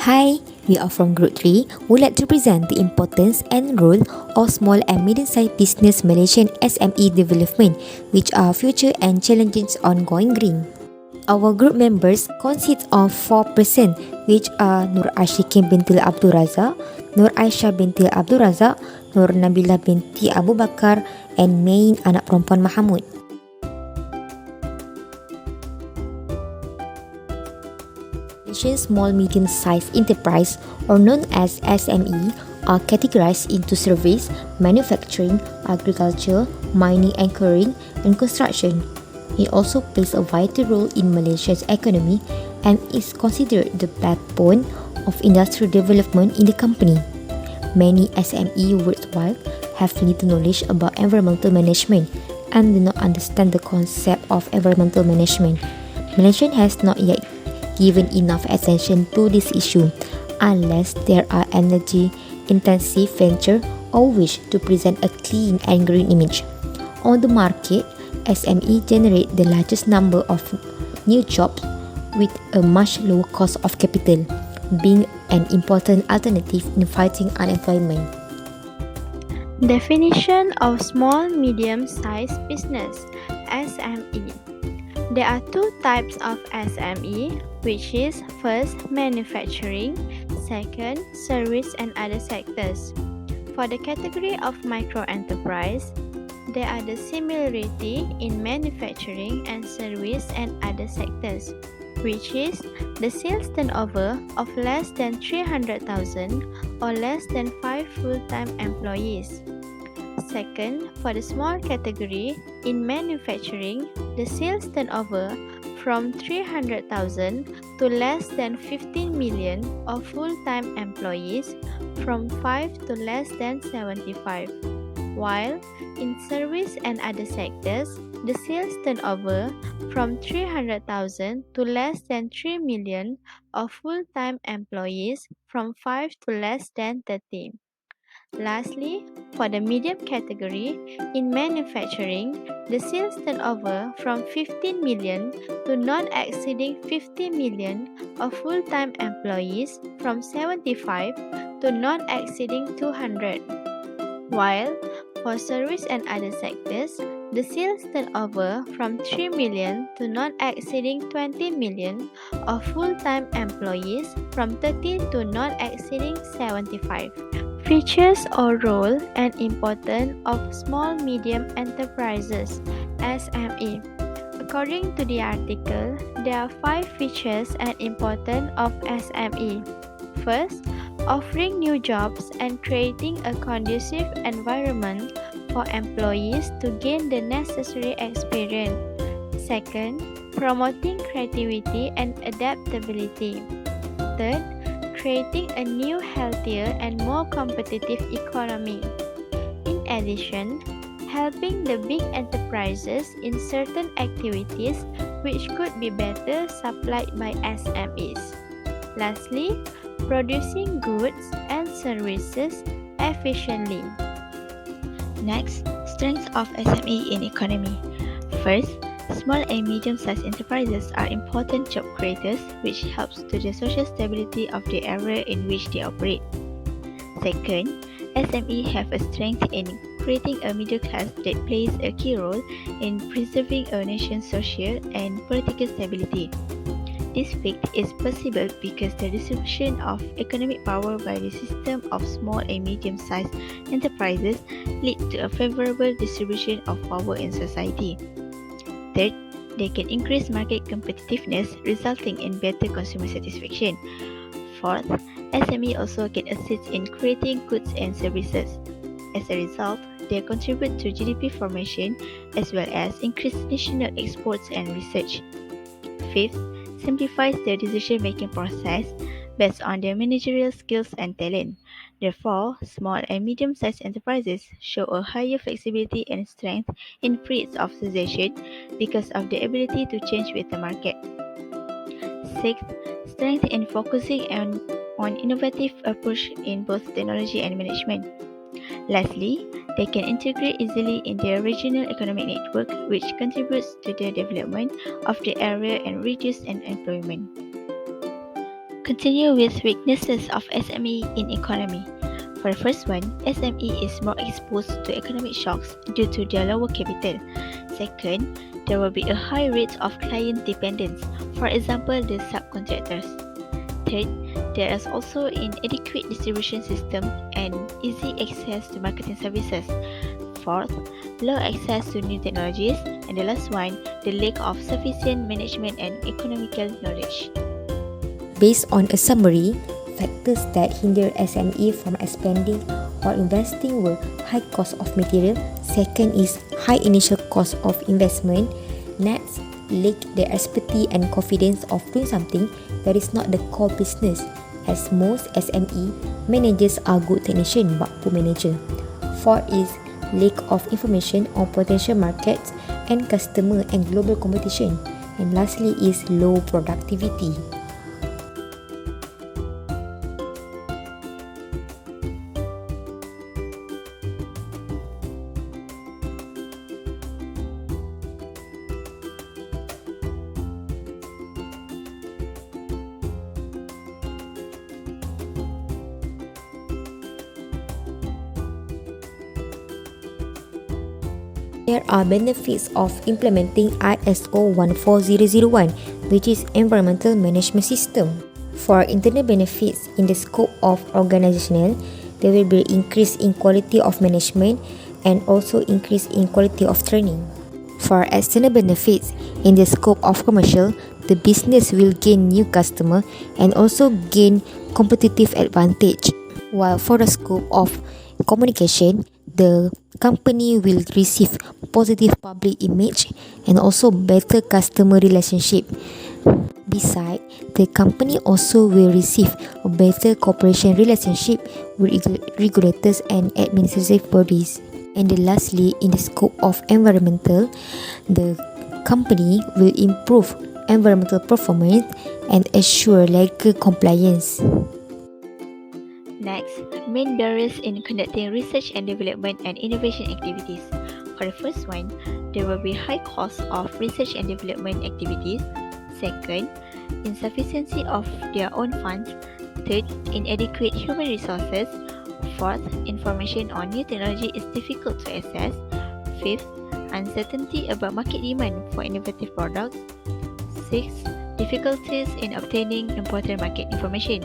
Hi, we are from Group 3 would like to present the importance and role of small and medium-sized business Malaysian SME development, which are future and challenges ongoing green. Our group members consist of 4%, which are Nur Ashikin binti Abdul Razak, Nur Aisyah binti Abdul Razak, Nur Nabila binti Abu Bakar, and Main anak perempuan Mahamud. Malaysian small medium-sized enterprise, or known as SME, are categorized into service, manufacturing, agriculture, mining and quarrying, and construction. It also plays a vital role in Malaysia's economy and is considered the backbone of industrial development in the country. Many SME worldwide have little knowledge about environmental management and do not understand the concept of environmental management. Malaysia has not yet given enough attention to this issue unless there are energy intensive venture or wish to present a clean and green image. On the market, SME generate the largest number of new jobs with a much lower cost of capital, being an important alternative in fighting unemployment. Definition of small medium-sized business SME. There are two types of SME, which is first manufacturing, second service and other sectors. For the category of micro-enterprise, there are the similarity in manufacturing and service and other sectors, which is the sales turnover of less than 300,000 or less than 5 full-time employees. Second, for the small category, in manufacturing, the sales turnover from 300,000 to less than 15 million of full-time employees from 5 to less than 75. While in service and other sectors, the sales turnover from 300,000 to less than 3 million of full-time employees from 5 to less than 30. Lastly, for the medium category, in manufacturing, the sales turnover from 15 million to not exceeding 50 million of full-time employees from 75 to not exceeding 200. While for service and other sectors, the sales turnover from 3 million to not exceeding 20 million of full-time employees from 30 to not exceeding 75. Features or role and importance of small medium enterprises SME. According to the article, there are 5 features and importance of SME. First, offering new jobs and creating a conducive environment for employees to gain the necessary experience. Second, promoting creativity and adaptability. Third, creating a new, healthier, and more competitive economy. In addition, helping the big enterprises in certain activities which could be better supplied by SMEs. Lastly, producing goods and services efficiently. Next, strengths of SME in economy. First, small and medium-sized enterprises are important job creators which helps to the social stability of the area in which they operate. Second, SME have a strength in creating a middle class that plays a key role in preserving a nation's social and political stability. This fact is possible because the distribution of economic power by the system of small and medium-sized enterprises lead to a favorable distribution of power in society. Third, they can increase market competitiveness, resulting in better consumer satisfaction. Fourth, SME also can assist in creating goods and services. As a result, they contribute to GDP formation as well as increase national exports and research. Fifth, simplifies the decision-making process based on their managerial skills and talent. Therefore, small and medium-sized enterprises show a higher flexibility and strength in periods of cessation because of the ability to change with the market. Sixth, strength in focusing on innovative approach in both technology and management. Lastly, they can integrate easily in their regional economic network, which contributes to the development of the area and reduce unemployment. Continue with weaknesses of SME in economy. For the first one, SME is more exposed to economic shocks due to their lower capital. Second, there will be a high rate of client dependence, for example, the subcontractors. Third, there is also inadequate distribution system and easy access to marketing services. Fourth, low access to new technologies. And the last one, the lack of sufficient management and economical knowledge. Based on a summary, factors that hinder SME from expanding or investing were high cost of material. Second is high initial cost of investment. Next, lack the expertise and confidence of doing something that is not the core business, as most SME managers are good technicians but poor manager. Fourth is lack of information on potential markets and customer and global competition. And lastly is low productivity. There are benefits of implementing ISO 14001, which is Environmental Management System. For internal benefits in the scope of organizational, there will be increase in quality of management and also increase in quality of training. For external benefits in the scope of commercial, the business will gain new customer and also gain competitive advantage. While for the scope of communication, the company will receive positive public image and also better customer relationship. Besides, the company also will receive a better cooperation relationship with regulators and administrative bodies. And then lastly, in the scope of environmental, the company will improve environmental performance and assure legal compliance. Next, main barriers in conducting research and development and innovation activities. For the first one, there will be high cost of research and development activities. Second, insufficiency of their own funds. Third, inadequate human resources. Fourth, information on new technology is difficult to access. Fifth, uncertainty about market demand for innovative products. Sixth, difficulties in obtaining important market information,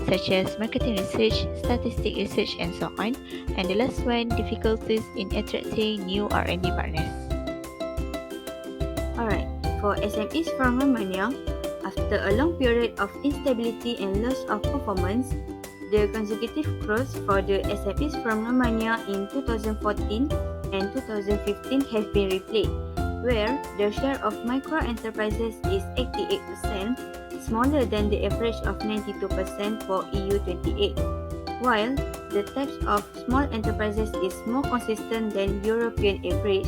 such as marketing research, statistic research, and so on. And the last one, difficulties in attracting new R&D partners. Alright, for SMEs from Romania, after a long period of instability and loss of performance, the consecutive growth for the SMEs from Romania in 2014 and 2015 have been replayed, where the share of micro enterprises is 88%, smaller than the average of 92% for EU28, while the types of small enterprises is more consistent than European average,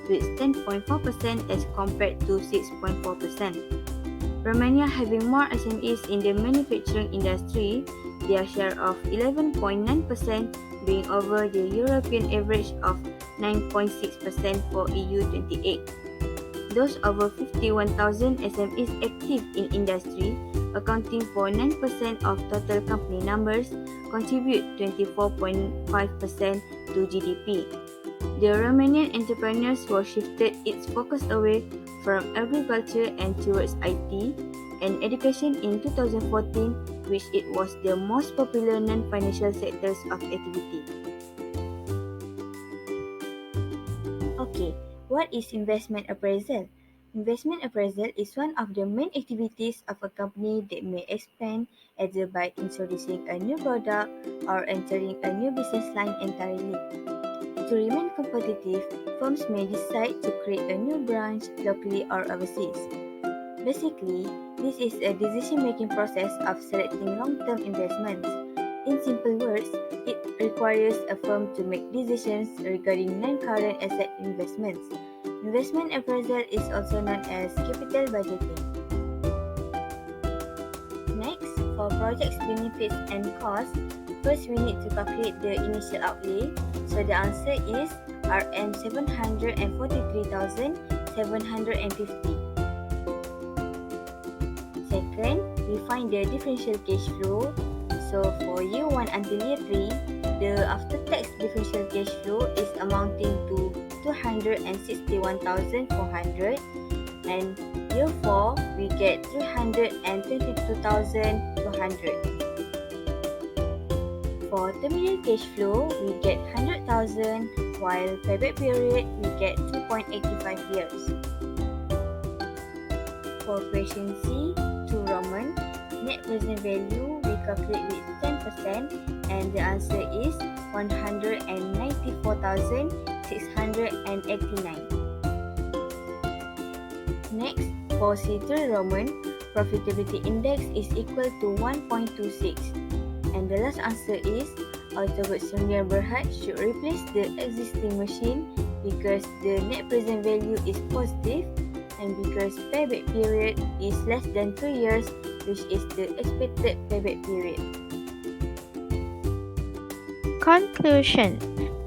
with 10.4% as compared to 6.4%. Romania having more SMEs in the manufacturing industry, their share of 11.9% being over the European average of 9.6% for EU28. Those over 51,000 SMEs active in industry, accounting for 9% of total company numbers, contribute 24.5% to GDP. The Romanian entrepreneurs were shifted its focus away from agriculture and towards IT and education in 2014, which it was the most popular non-financial sectors of activity. Okay, what is investment appraisal? Investment appraisal is one of the main activities of a company that may expand either by introducing a new product or entering a new business line entirely. To remain competitive, firms may decide to create a new branch locally or overseas. Basically, this is a decision-making process of selecting long-term investments. In simple words, it requires a firm to make decisions regarding non-current asset investments. Investment appraisal is also known as capital budgeting. Next, for projects benefits and costs, first we need to calculate the initial outlay. So the answer is Rm 743,750. Second, we find the differential cash flow. So for year 1 until year 3, the after-tax differential cash flow is amounting to 261,400, and year 4 we get 322,200. For terminal cash flow, we get 100,000, while payback period we get 2.85 years. For question C, 2 Roman, net present value we calculate with 10%, and the answer is 194,689. Next, for C3 Roman, profitability index is equal to 1.26. And the last answer is Autobot 9 Berhad should replace the existing machine because the net present value is positive and because payback period is less than 2 years, which is the expected payback period. Conclusion.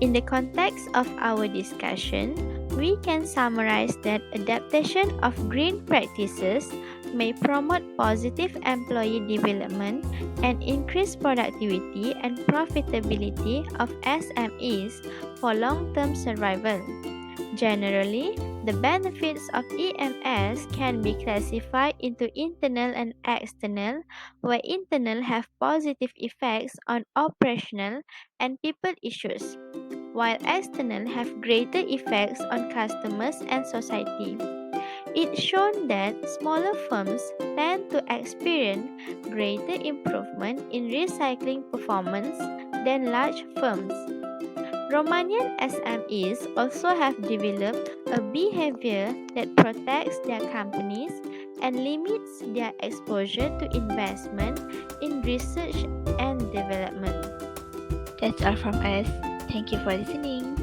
In the context of our discussion, we can summarize that adaptation of green practices may promote positive employee development and increase productivity and profitability of SMEs for long-term survival. Generally, the benefits of EMS can be classified into internal and external, where internal have positive effects on operational and people issues, while external have greater effects on customers and society. It's shown that smaller firms tend to experience greater improvement in recycling performance than large firms. Romanian SMEs also have developed a behavior that protects their companies and limits their exposure to investment in research and development. That's all from us. Thank you for listening.